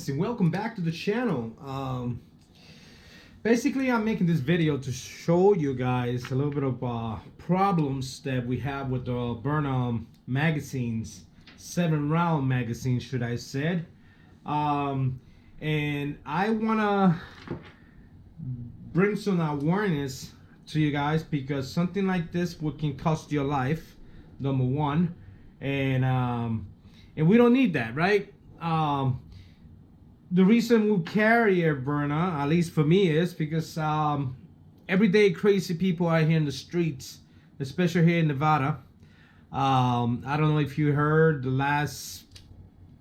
magazine. Welcome back to the channel. Basically I'm making this video to show you guys a little bit of problems that we have with the Byrna magazines, 7-round magazines should I said. And I wanna bring some awareness to you guys because something like this can cost your life, number one, and we don't need that, right? The reason we carry a Byrna, at least for me, is because everyday crazy people out here in the streets, especially here in Nevada. I don't know if you heard the last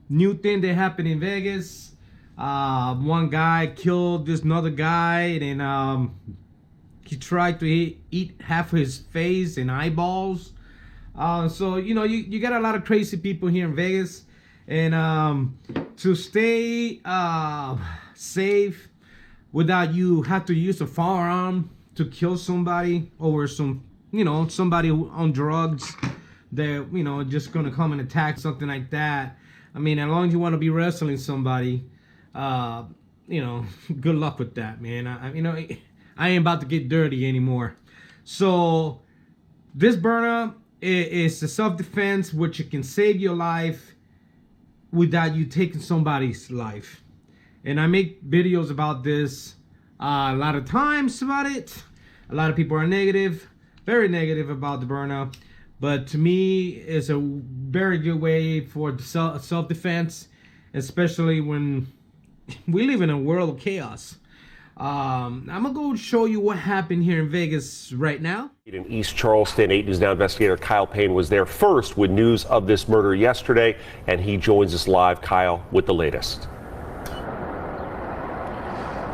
new thing that happened in Vegas. One guy killed this another guy, and he tried to eat half of his face and eyeballs. So you know, you got a lot of crazy people here in Vegas, and to stay safe without you have to use a firearm to kill somebody, or somebody on drugs that just gonna come and attack, something like that. I mean, as long as you want to be wrestling somebody, good luck with that, man. I ain't about to get dirty anymore. So this Byrna is a self-defense which it can save your life without you taking somebody's life. And I make videos about this a lot of times about it. A lot of people are negative, very negative about the Byrna, but to me it's a very good way for self-defense, especially when we live in a world of chaos. I'm gonna go show you what happened here in Vegas right now. In East Charleston, 8 News Now investigator Kyle Payne was there first with news of this murder yesterday, and he joins us live. Kyle, with the latest.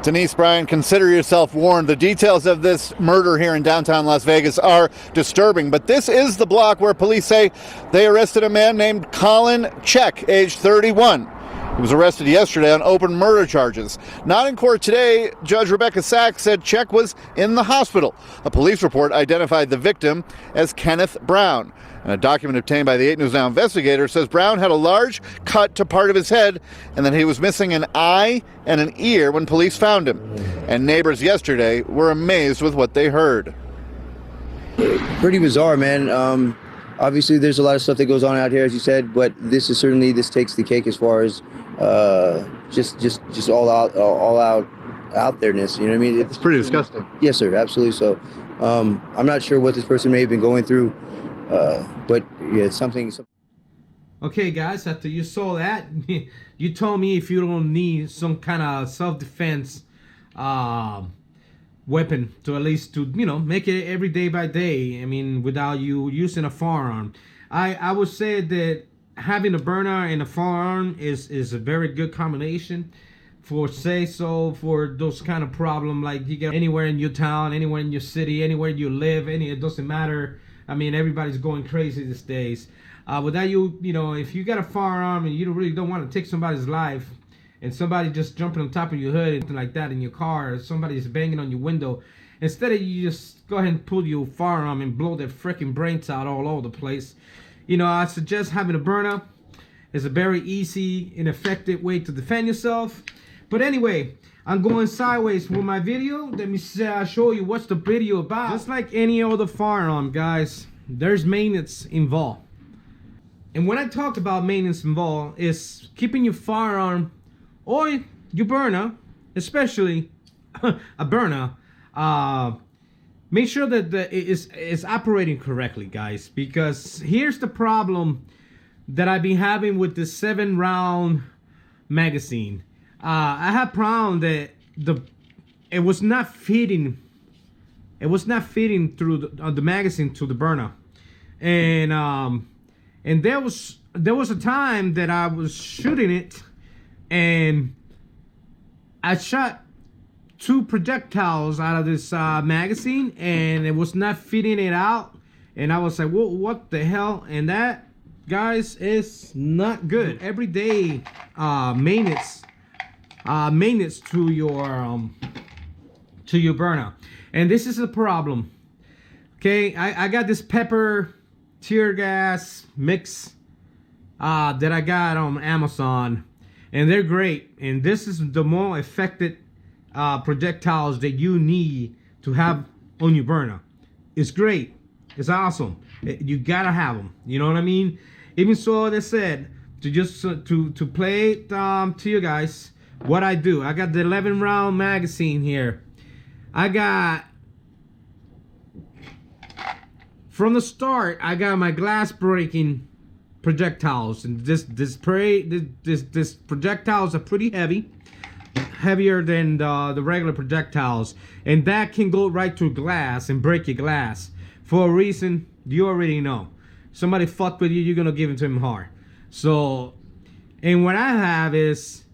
Denise, Brian, consider yourself warned. The details of this murder here in downtown Las Vegas are disturbing, but this is the block where police say they arrested a man named Colin Check, age 31. He was arrested yesterday on open murder charges. Not in court today, Judge Rebecca Sachs said Check was in the hospital. A police report identified the victim as Kenneth Brown. And a document obtained by the 8 News Now investigator says Brown had a large cut to part of his head and that he was missing an eye and an ear when police found him. And neighbors yesterday were amazed with what they heard. Pretty bizarre, man. Obviously, there's a lot of stuff that goes on out here, as you said, but this takes the cake as far as just all out outness. You know what I mean? It's pretty disgusting. Yes, sir. Absolutely. So, I'm not sure what this person may have been going through, but yeah, it's something. Okay, guys, after you saw that, you told me if you don't need some kind of self-defense weapon to at least to make it every day by day. I mean, without you using a firearm. I would say that having a Byrna and a firearm is a very good combination for those kind of problem, like you get anywhere in your town, anywhere in your city, anywhere you live, it doesn't matter. I mean, everybody's going crazy these days. Without if you got a firearm and you really don't want to take somebody's life, and somebody just jumping on top of your hood, anything like that in your car, or somebody's banging on your window, instead of you just go ahead and pull your firearm and blow their freaking brains out all over the place, I suggest having a Byrna. It's a very easy and effective way to defend yourself. But anyway, I'm going sideways with my video. Let me show you what's the video about. Just like any other firearm, guys, there's maintenance involved. And when I talk about maintenance involved, is keeping your firearm or your Byrna, especially a Byrna, make sure that it's operating correctly, guys. Because here's the problem that I've been having with this 7-round magazine. I have problem that it was not fitting. It was not fitting through the magazine to the Byrna, and there was a time that I was shooting it, and I shot 2 projectiles out of this magazine, and it was not fitting it out, and I was like, well, what the hell? And that, guys, is not good. Every day maintenance to your Byrna, and this is a problem. Okay, I got this pepper tear gas mix that I got on Amazon, and they're great. And this is the more effective projectiles that you need to have on your Byrna. It's great. It's awesome. You gotta have them. You know what I mean? Even so, they said to just to play it to you guys what I do. I got the 11 round magazine here. I got, from the start, I got my glass breaking projectiles, and this projectiles are pretty heavy, heavier than the regular projectiles, and that can go right through glass and break your glass for a reason you already know. Somebody fucked with you, you're gonna give it to him hard. So, and what I have is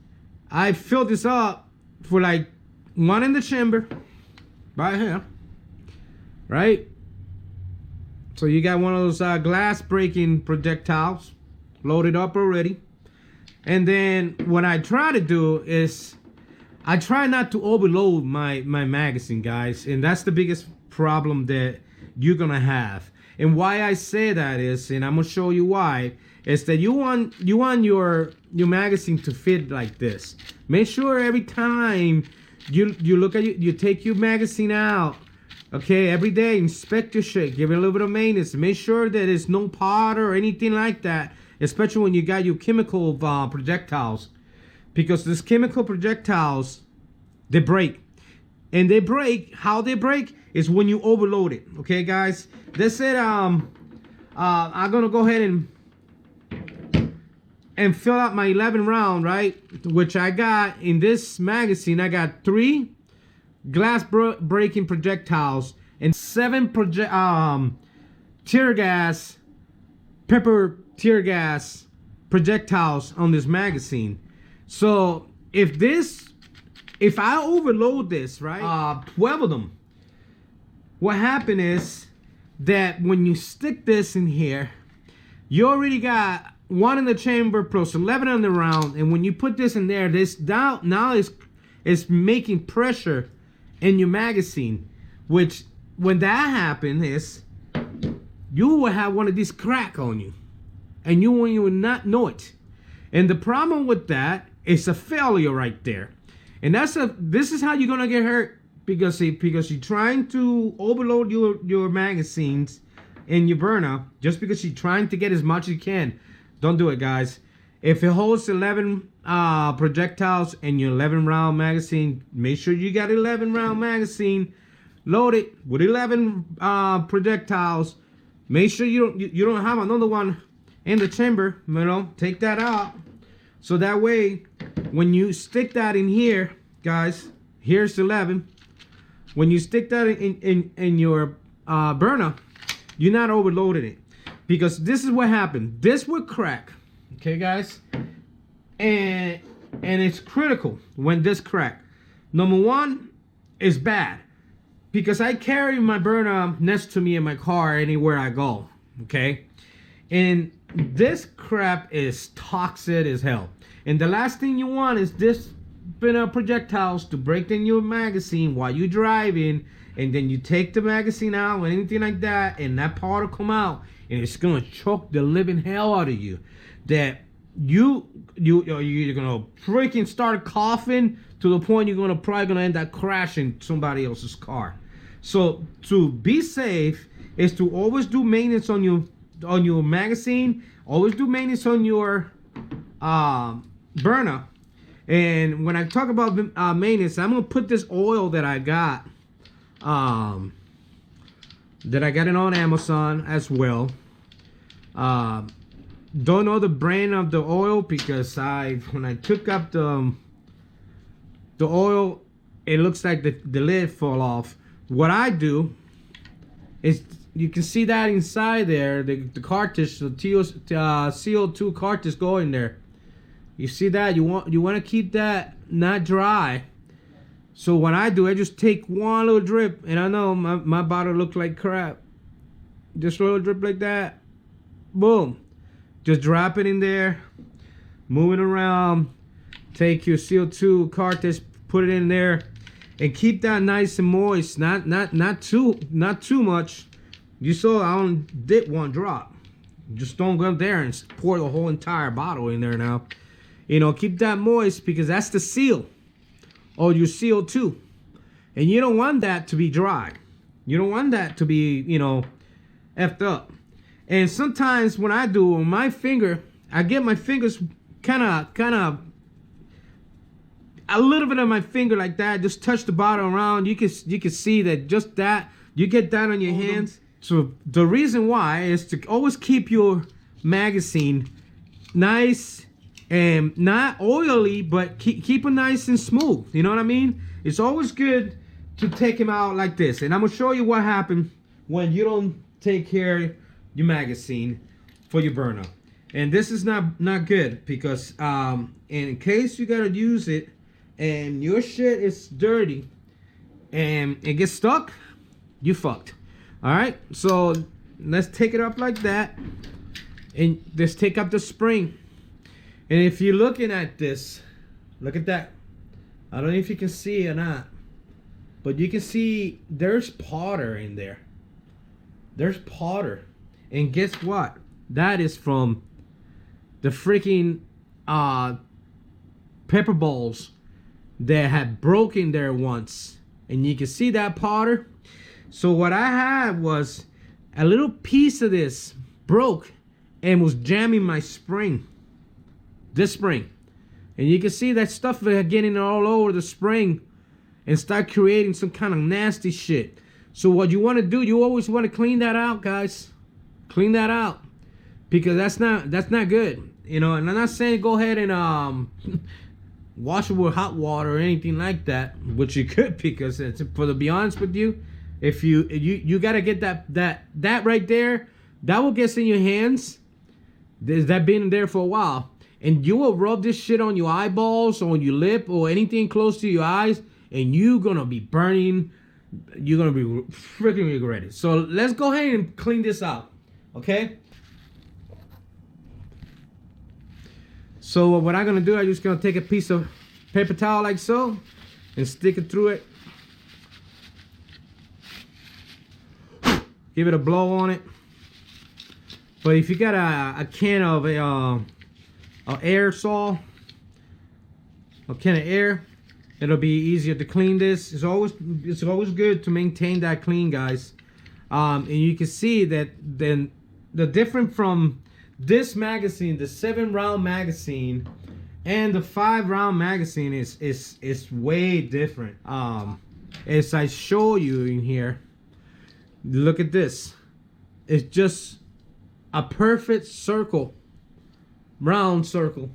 I filled this up for like one in the chamber right here, right? So you got one of those glass breaking projectiles loaded up already. And then what I try to do is I try not to overload my magazine, guys. And that's the biggest problem that you're gonna have. And why I say that is, and I'm gonna show you why, is that you want your magazine to fit like this. Make sure every time you look at you take your magazine out, okay, every day, inspect your shit, give it a little bit of maintenance, make sure that there's no powder or anything like that, especially when you got your chemical projectiles, because these chemical projectiles, they break. And they break, how they break is when you overload it. Okay, guys, they said I'm gonna go ahead and fill out my 11 round, right, which I got in this magazine. I got 3 glass breaking projectiles and 7 tear gas, pepper tear gas projectiles on this magazine. So if I overload this, right, 12 of them, what happened is that when you stick this in here, you already got 1 in the chamber plus 11 on the round, and when you put this in there, this now is making pressure in your magazine, which when that happens is you will have one of these crack on you, and you will not know it. And the problem with that is a failure right there. And this is how you're gonna get hurt, because you're trying to overload your magazines in your Byrna just because you're trying to get as much as you can. Don't do it, guys. If it holds 11 projectiles in your 11 round magazine, make sure you got 11 round magazine, load it with 11 projectiles. Make sure you don't have another one in the chamber. You know, take that out. So that way, when you stick that in here, guys, here's 11. When you stick that in your Byrna, you're not overloading it, because this is what happened. This would crack, okay, guys, and it's critical when this crack. Number one is bad, because I carry my Byrna next to me in my car anywhere I go, okay, and this crap is toxic as hell. And the last thing you want is this projectiles to break in your magazine while you're driving, and then you take the magazine out or anything like that, and that powder come out, and it's gonna choke the living hell out of you. That you're gonna freaking start coughing to the point you're probably gonna end up crashing somebody else's car. So to be safe is to always do maintenance on your magazine. Always do maintenance on your Byrna. And when I talk about maintenance, I'm gonna put this oil that I got it on Amazon as well. Don't know the brand of the oil, because when I took up the oil, it looks like the lid fall off. What I do is, you can see that inside there, the cartridge, the CO2 cartridge go in there. You see that? You want to keep that not dry. So what I do, I just take one little drip, and I know my bottle looks like crap. Just a little drip like that. Boom. Just drop it in there. Move it around. Take your CO2 cartridge, put it in there, and keep that nice and moist. Not too much. You saw I only did one drop. Just don't go there and pour the whole entire bottle in there now. You know, keep that moist because that's the seal, or your CO2. And you don't want that to be dry. You don't want that to be, you know, effed up. And sometimes when I do on my finger, I get my fingers kind of a little bit of my finger like that, just touch the bottom around. You can see that just that, you get that on your hands. So the reason why is to always keep your magazine nice and not oily, but keep it nice and smooth. You know what I mean? It's always good to take them out like this. And I'm gonna show you what happened when you don't take care of your magazine for your Byrna. And this is not good because in case you gotta use it and your shit is dirty and it gets stuck, you fucked. All right, so let's take it up like that and just take up the spring. And if you're looking at this, look at that. I don't know if you can see or not, but you can see there's powder in there. There's powder. And guess what? That is from the freaking pepper balls that had broken there once. And you can see that powder. So what I had was a little piece of this broke and was jamming my spring. This spring. And you can see that stuff getting all over the spring and start creating some kind of nasty shit. So what you want to do, you always want to clean that out, guys. Clean that out. Because that's not good. You know, and I'm not saying go ahead and wash it with hot water or anything like that, which you could, because it's, to be honest with you, if you gotta get that right there, that will get in your hands. There's that been there for a while, and you will rub this shit on your eyeballs, or on your lip, or anything close to your eyes, and you're gonna be burning. You're gonna be freaking regret it. So let's go ahead and clean this out, okay? So what I'm gonna do, I'm just gonna take a piece of paper towel like so, and stick it through it. Give it a blow on it. But if you got a can of aerosol, a can of air, it'll be easier to clean this. It's always good to maintain that clean, guys. And you can see that then the difference from this magazine, the 7-round magazine, and the 5-round magazine is way different. As I show you in here, look at this. It's just a perfect circle, round circle,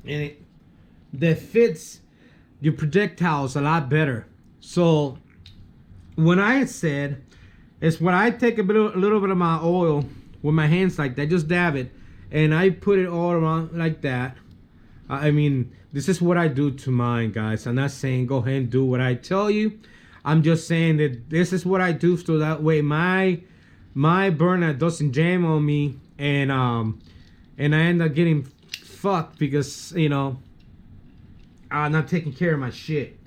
and that fits your projectiles a lot better. So when I said, it's when I take a little bit of my oil with my hands like that, just dab it, and I put it all around like that. I mean, this is what I do to mine, guys. I'm not saying go ahead and do what I tell you. I'm just saying that this is what I do, so that way my Byrna doesn't jam on me, and I end up getting fucked because, you know, I'm not taking care of my shit.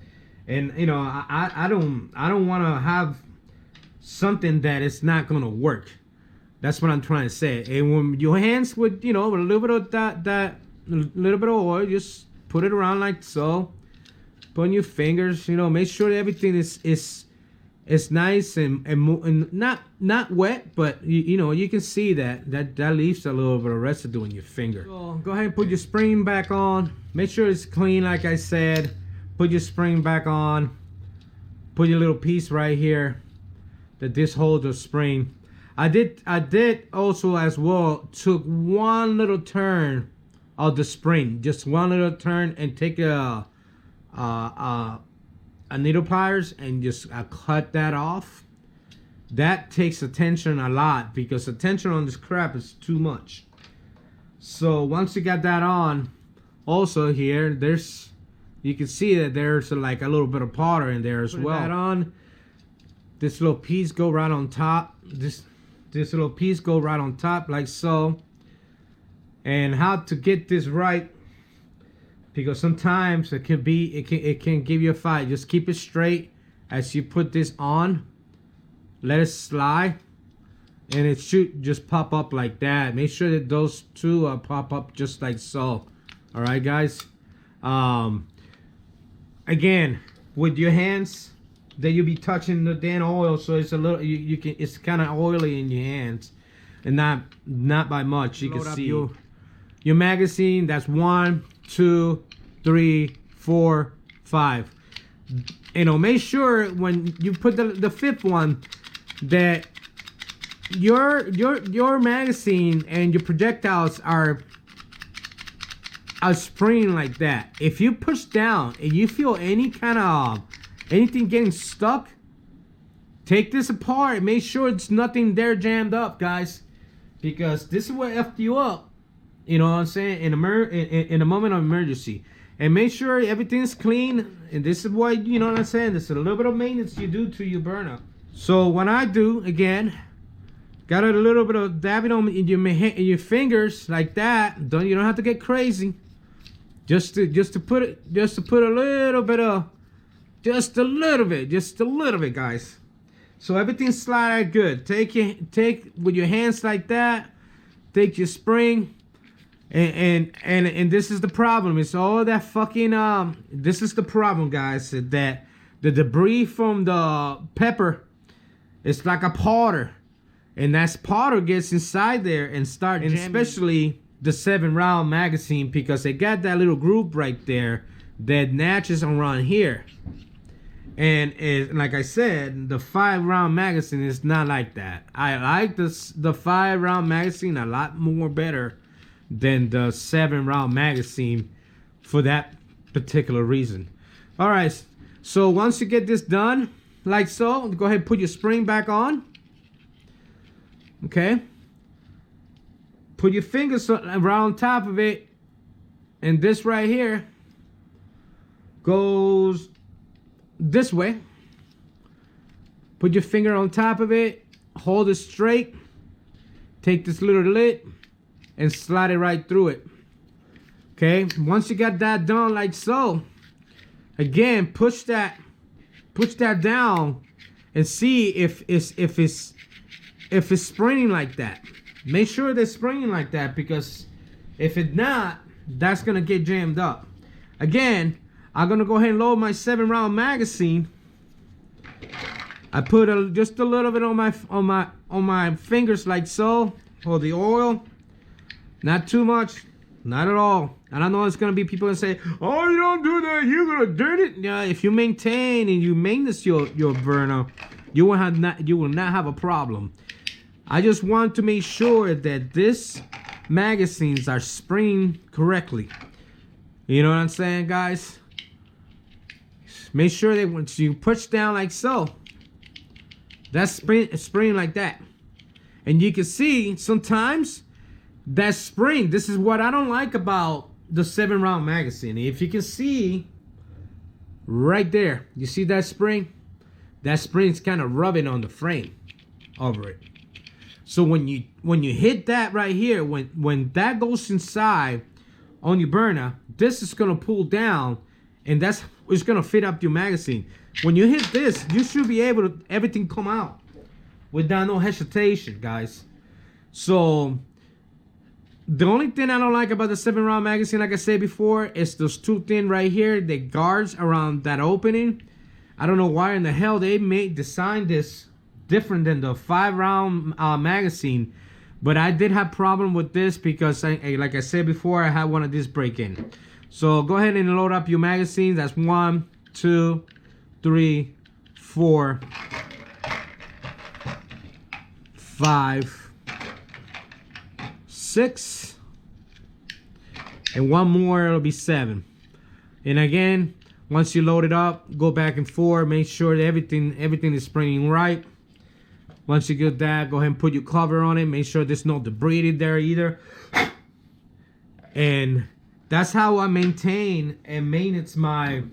And you know, I don't want to have something that is not gonna work. That's what I'm trying to say. And when your hands with, you know, with a little bit of that little bit of oil, just put it around like so. Put on your fingers, you know, make sure that everything is nice and not wet, but you know, you can see that leaves a little bit of residue in your finger. So go ahead and put your spring back on. Make sure it's clean, like I said. Put your spring back on. Put your little piece right here that this holds the spring. I did also as well took one little turn of the spring, just one little turn, and take a needle pliers and just cut that off. That takes attention a lot, because the tension on this crap is too much. So once you got that on, also here you can see that there's like a little bit of powder in there as well. Put that on, this little piece go right on top. This little piece go right on top like so. And how to get this right, because sometimes it can give you a fight. Just keep it straight as you put this on. Let it slide, and it should just pop up like that. Make sure that those two pop up just like so. All right, guys. Again, with your hands, that you'll be touching the damn oil, so it's a little you can it's kind of oily in your hands, and not by much. You can see your magazine. That's 1, 2, 3, 4, 5. You know, make sure when you put the fifth one that your magazine and your projectiles are spraying like that. If you push down and you feel any kind of anything getting stuck, take this apart and make sure it's nothing there jammed up, guys, because this is what effed you up. You know what I'm saying? In a moment of emergency. And make sure everything's clean. And this is what, you know what I'm saying? This is a little bit of maintenance you do to your burner. So what I do, again, got a little bit of dabbing on in your fingers like that. You don't have to get crazy. Just to put a little bit of, just a little bit, guys. So everything's slide out good. Take with your hands like that. Take your spring. And this is the problem. It's all that fucking this is the problem, guys. That the debris from the pepper, it's like a powder, and that powder gets inside there and start jamming. Especially the 7-round magazine, because they got that little groove right there that natches around here. And like I said, the 5-round magazine is not like that. I like the 5-round magazine a lot more better than the 7-round magazine for that particular reason. All right, so once you get this done like so, go ahead and put your spring back on. Okay, put your fingers around top of it, and this right here goes this way. Put your finger on top of it, hold it straight, take this little lid and slide it right through it. Okay, once you got that done like so, again, push that down and see if it's springing like that. Make sure they're springing like that, because if it's not, that's gonna get jammed up. Again, I'm gonna go ahead and load my 7-round magazine. I put just a little bit on my fingers like so. Hold the oil. Not too much, not at all. And I know it's gonna be people that say, "Oh, you don't do that. You're gonna dirt it." Yeah, if you maintain and you maintenance your burner, you will not have a problem. I just want to make sure that this magazines are springing correctly. You know what I'm saying, guys? Make sure that once you push down like so, that's springing like that. And you can see sometimes that spring, this is what I don't like about the 7-round magazine. If you can see right there, you see that spring? That spring's kind of rubbing on the frame over it. So when you hit that right here, when that goes inside on your burner, this is gonna pull down, and it's gonna fit up your magazine. When you hit this, you should be able to everything come out without no hesitation, guys. So the only thing I don't like about the 7-round magazine, like I said before, is those two things right here, the guards around that opening. I don't know why in the hell they designed this different than the 5-round magazine, but I did have problem with this because, like I said before, I had one of these break in. So go ahead and load up your magazines. That's 1, 2, 3, 4, 5, 6, and one more, it'll be 7. And again, once you load it up, go back and forth, make sure that everything is springing right. Once you get that, go ahead and put your cover on it, make sure there's no debris in there either. And that's how I maintain and maintenance my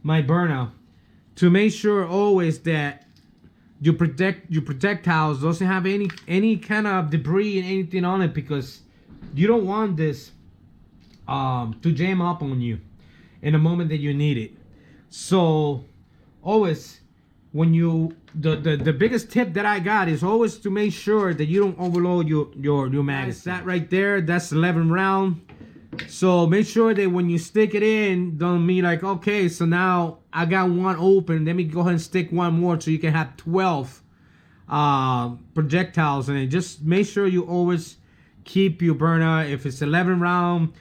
burner, to make sure always that your projectiles doesn't have any kind of debris and anything on it, because you don't want this to jam up on you in the moment that you need it. So always, when the biggest tip that I got is always to make sure that you don't overload your magazine. That right there, that's 11 round. So make sure that when you stick it in, don't mean like, okay, so now I got one open, let me go ahead and stick one more so you can have 12 projectiles in it. Just make sure you always keep your Byrna. If it's 11 round,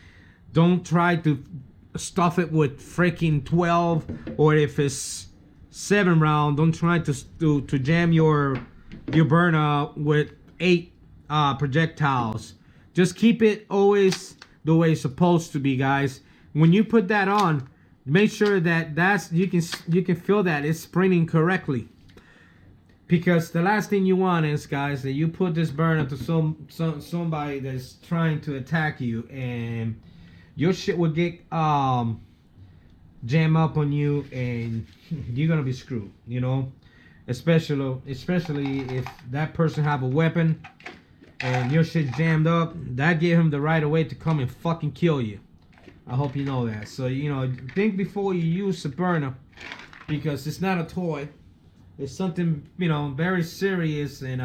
don't try to stuff it with freaking 12, or if it's 7 round, don't try to jam your Byrna with 8 projectiles. Just keep it always the way it's supposed to be, guys. When you put that on, make sure that you can feel that it's sprinting correctly, because the last thing you want is, guys, that you put this Byrna to somebody that's trying to attack you, and your shit will get jam up on you, and you're gonna be screwed, you know. Especially if that person have a weapon and your shit jammed up, that gave him the right of way to come and fucking kill you. I hope you know that. So, you know, think before you use a Byrna, because it's not a toy. It's something, you know, very serious, and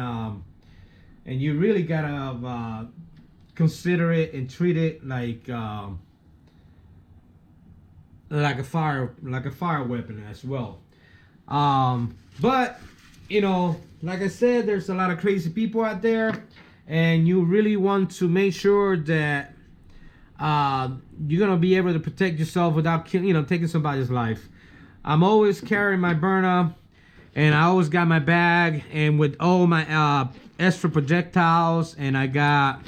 you really gotta consider it and treat it like a fire weapon as well. But you know, like I said, there's a lot of crazy people out there, and you really want to make sure that you're gonna be able to protect yourself without taking somebody's life. I'm always carrying my Byrna, and I always got my bag, and with all my extra projectiles, and I got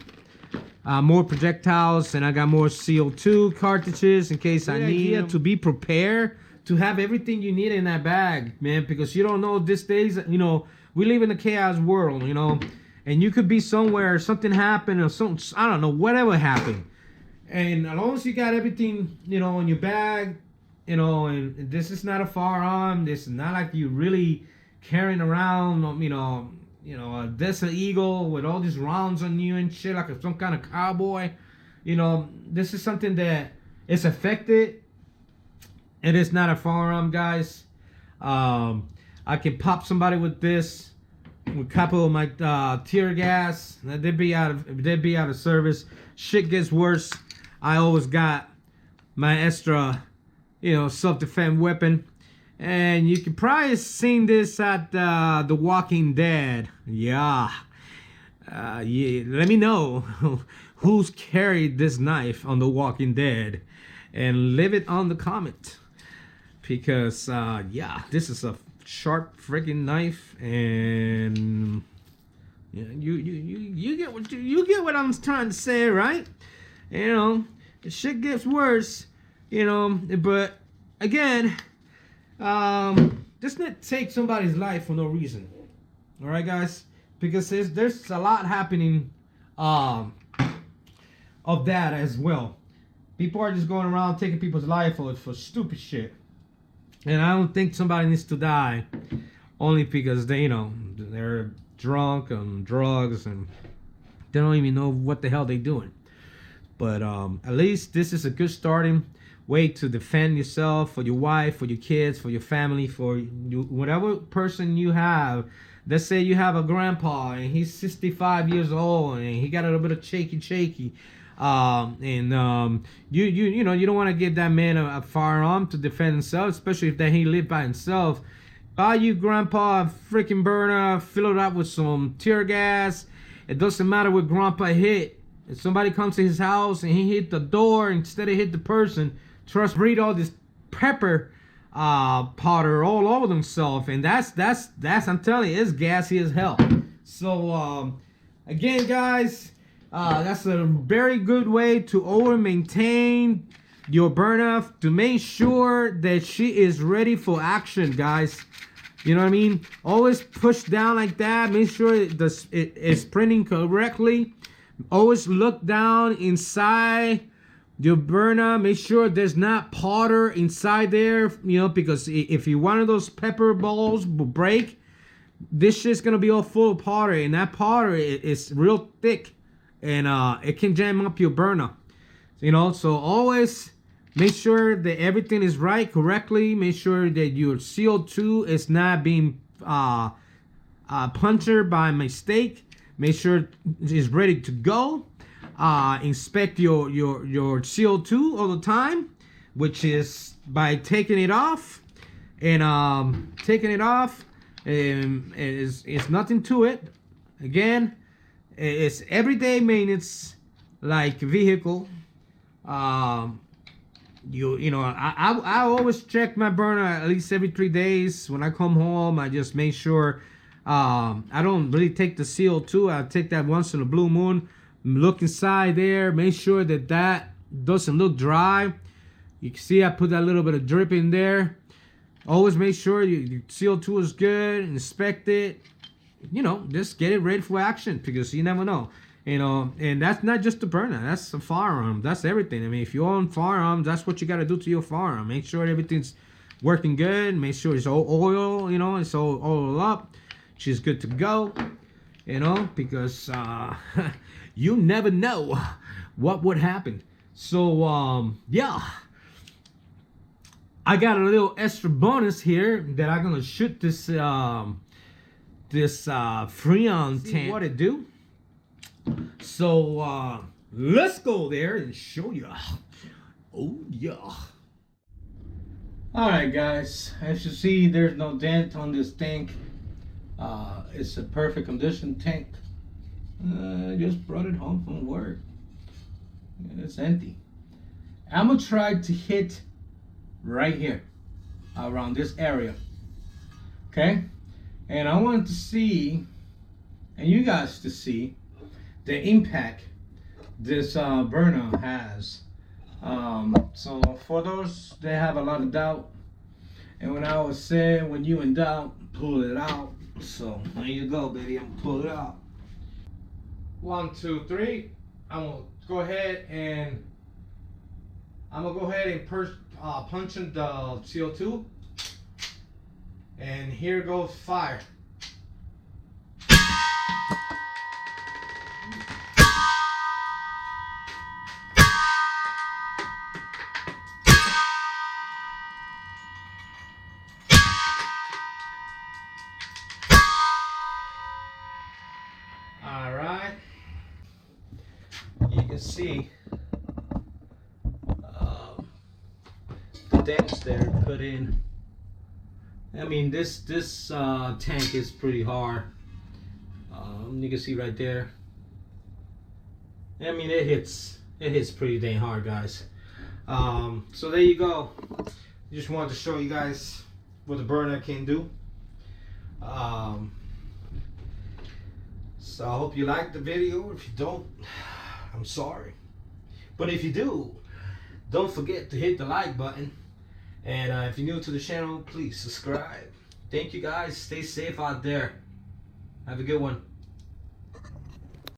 more projectiles, and I got more CO2 cartridges in case I need them. To be prepared, to have everything you need in that bag, man, because you don't know these days, you know, we live in a chaos world, you know, and you could be somewhere, something happened, or something, I don't know, whatever happened. And as long as you got everything, you know, in your bag, you know, and this is not a firearm, this is not like you really carrying around, you know, a Desert Eagle with all these rounds on you and shit, like some kind of cowboy. You know, this is something that is affected. It is not a firearm, guys. I can pop somebody with this, with a couple of my tear gas. They'd be out of service. Shit gets worse. I always got my extra, you know, self-defense weapon. And you can probably have seen this at The Walking Dead. Yeah. Yeah. Let me know who's carried this knife on The Walking Dead, and leave it on the comment. Because yeah, this is a sharp freaking knife, and yeah, you get what I'm trying to say, right? You know, the shit gets worse, you know. But again, just not take somebody's life for no reason. All right, guys, because there's a lot happening of that as well. People are just going around taking people's life for stupid shit. And I don't think somebody needs to die only because they, you know, they're drunk on drugs and they don't even know what the hell they're doing. But at least this is a good starting way to defend yourself, for your wife, for your kids, for your family, for you, whatever person you have. Let's say you have a grandpa and he's 65 years old and he got a little bit of shaky. You know, you don't want to give that man a firearm to defend himself, especially if that he lived by himself. Buy you grandpa a freaking Byrna, fill it up with some tear gas. It doesn't matter what grandpa hit. If somebody comes to his house and he hit the door instead of hit the person, trust breed all this pepper powder all over themselves, and that's I'm telling you, it's gassy as hell. So again, guys, that's a very good way to always maintain your Byrna, to make sure that she is ready for action, guys. You know what I mean? Always push down like that. Make sure it is printing correctly. Always look down inside your Byrna. Make sure there's not powder inside there, you know, because if one of those pepper balls will break, this shit's gonna be all full of powder, and that powder is real thick, and it can jam up your Byrna, you know. So always make sure that everything is right correctly. Make sure that your CO2 is not being punctured by mistake. Make sure it's ready to go. inspect your CO2 all the time, which is by taking it off. And taking it off is nothing to it. Again, it's everyday maintenance, like vehicle. You know, I always check my burner at least every 3 days. When I come home, I just make sure I don't really take the CO2. I take that once in a blue moon, look inside there, make sure that that doesn't look dry. You can see I put that little bit of drip in there. Always make sure your CO2 is good, inspect it, you know, just get it ready for action, because you never know. You know, and that's not just the burner, that's a firearm, that's everything. I mean, if you own firearms, that's what you got to do to your firearm. Make sure everything's working good, make sure it's all oil, you know, it's all oiled up, she's good to go, you know, because you never know what would happen. So yeah, I got a little extra bonus here that I'm gonna shoot this Freon tank. What it do? So let's go there and show you. Oh yeah. All right, guys. As you see, there's no dent on this tank. It's a perfect condition tank. I just brought it home from work. And it's empty. I'm gonna try to hit right here around this area. Okay, and I want to see, and you guys to see, the impact this Byrna has. So for those that have a lot of doubt, and when I was saying, when you in doubt, pull it out. So there you go, baby. I'm gonna pull it out. 1, 2, 3. I'm gonna go ahead and punch in the CO2, and here goes fire. All right, you can see the dents there put in. I mean, this tank is pretty hard. You can see right there. I mean, it hits pretty dang hard, guys. So there you go. Just wanted to show you guys what the Byrna can do. So I hope you liked the video. If you don't, I'm sorry. But if you do, don't forget to hit the like button. And if you're new to the channel, please subscribe. Thank you, guys. Stay safe out there. Have a good one.